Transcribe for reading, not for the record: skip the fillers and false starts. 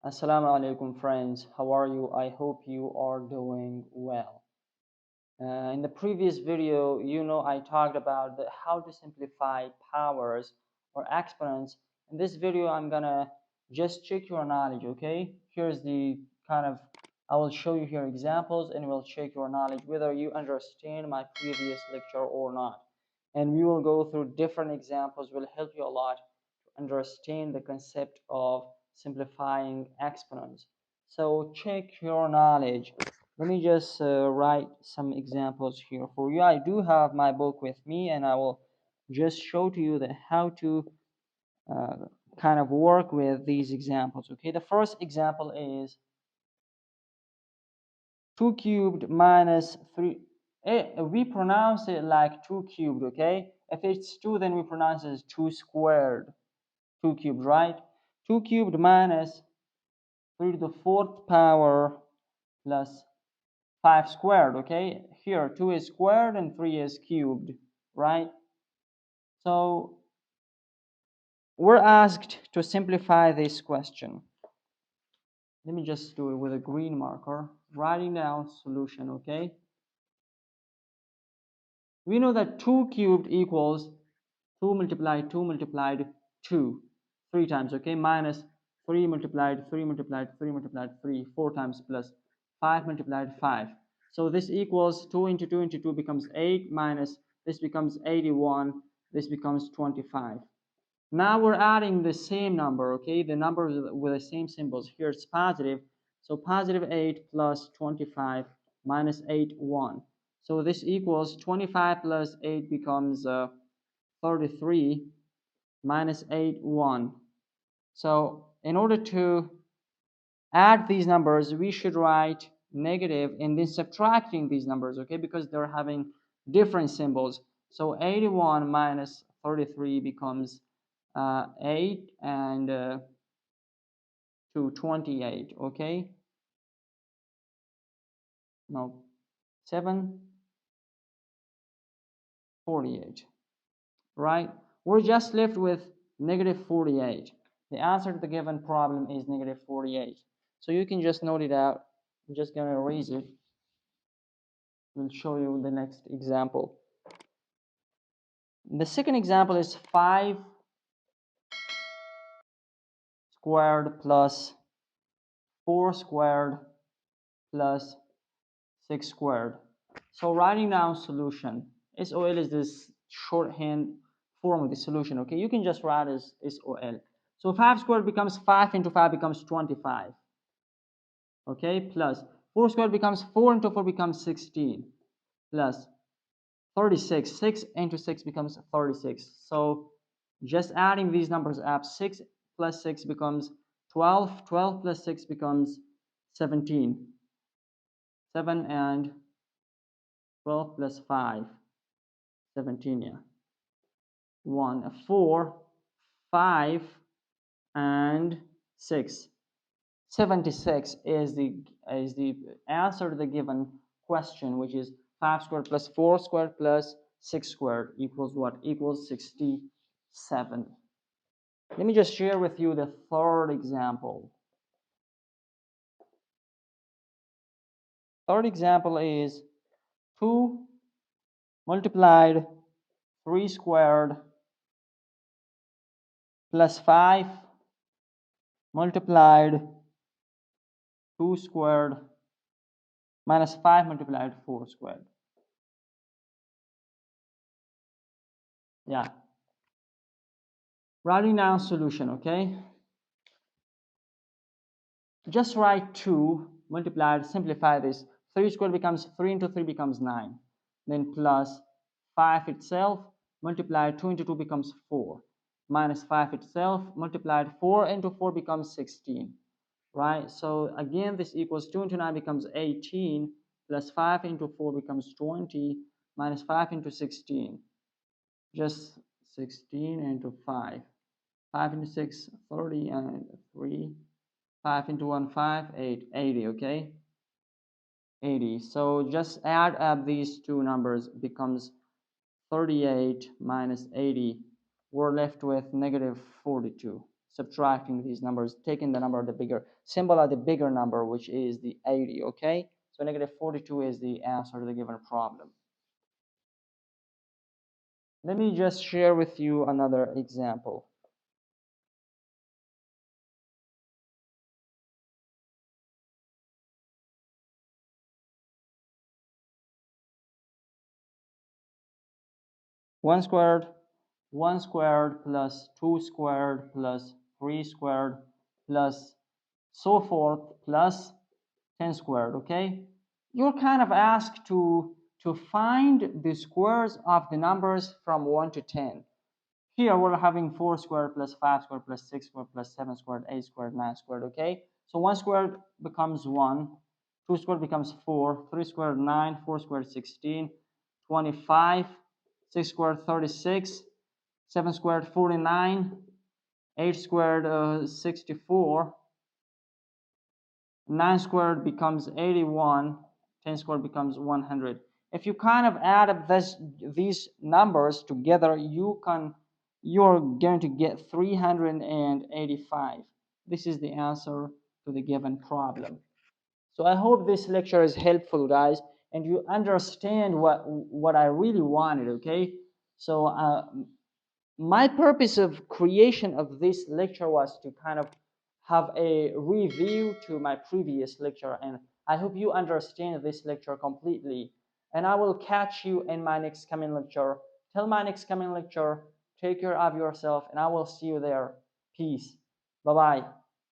Assalamu alaikum friends, how are you? I hope you are doing well. In the previous video, I talked about how to simplify powers or exponents. In this video, I'm gonna just check your knowledge, okay? Here's the I will show you here examples and we'll check your knowledge whether you understand my previous lecture or not. And we will go through different examples, will help you a lot to understand the concept of simplifying exponents. So check your knowledge. Let me just write some examples here for you. I do have my book with me and I will just show to you how to uh, work with these examples. Okay, the first example is 2 cubed minus 3. We pronounce it like 2 cubed, okay? If it's 2, then we pronounce it as 2 squared. 2 cubed, right? 2 cubed minus 3 to the 4th power plus 5 squared, okay? Here 2 is squared and 3 is cubed, right? So we're asked to simplify this question. Let me just do it with a green marker, writing down solution, okay? We know that 2 cubed equals 2 multiplied 2 multiplied 2, 3 times, okay? Minus 3 multiplied 3 multiplied 3 multiplied 3, 4 times plus 5 multiplied 5. So this equals 2 into 2 into 2 becomes 8 minus this becomes 81, this becomes 25. Now we're adding the same number, okay? The numbers with the same symbols. Here it's positive. So positive 8 plus 25 minus 8, 1. So this equals 25 plus 8 becomes 33 minus 8, 1. So in order to add these numbers, we should write negative and then subtracting these numbers, okay? Because they're having different symbols. So 81 minus 33 becomes 8 and 28, okay? No, 7, 48, right? We're just left with negative 48. The answer to the given problem is negative 48. So you can just note it out. I'm just going to erase it. We'll show you the next example. The second example is 5 squared plus 4 squared plus 6 squared. So writing down solution. SOL is this shorthand form of the solution, okay? You can just write as SOL. So 5 squared becomes 5 into 5 becomes 25, okay? Plus 4 squared becomes 4 into 4 becomes 16, plus 36. 6 into 6 becomes 36. So just adding these numbers up, 6 plus 6 becomes 12. 12 plus 6 becomes 17. 7 and 12 plus 5, 17, yeah. 1, 4, 5, and 6. 76 is the answer to the given question, which is 5 squared plus 4 squared plus 6 squared equals what? Equals 67. Let me just share with you the third example. Third example is 2 multiplied 3 squared plus 5 multiplied 2 squared minus 5 multiplied 4 squared. Yeah. Writing down solution, okay? Just write 2 multiplied, simplify this. 3 squared becomes 3 into 3 becomes 9. Then plus 5 itself multiplied 2 into 2 becomes 4. Minus 5 itself multiplied 4 into 4 becomes 16. Right? So again, this equals 2 into 9 becomes 18 plus 5 into 4 becomes 20 minus 5 into 16. Just 16 into 5. 5 into 6, 30 and 3. 5 into 1, 5, 8, 80, okay? 80. So just add up these two numbers, becomes 38 minus 80. We're left with negative 42. subtracting these numbers, taking the number, the bigger symbol at the bigger number, which is the 80, okay? So negative 42 is the answer to the given problem. Let me just share with you another example. One squared, one squared plus two squared plus three squared plus so forth plus 10 squared, okay? You're kind of asked to find the squares of the numbers from 1 to 10. Here we're having 4 squared plus 5 squared plus 6 squared plus 7 squared, 8 squared, 9 squared, okay? So 1 squared becomes 1, 2 squared becomes 4, 3 squared 9, 4 squared 16, 25, 6 squared 36, 7 squared 49, 8 squared 64, 9 squared becomes 81, 10 squared becomes 100. If you kind of add up these numbers together, you're going to get 385. This is the answer to the given problem. So I hope this lecture is helpful, guys, and you understand what I really wanted, okay? So my purpose of creation of this lecture was to kind of have a review to my previous lecture, and I hope you understand this lecture completely. And I will catch you in my next coming lecture. Till my next coming lecture, take care of yourself, and I will see you there. Peace. Bye-bye.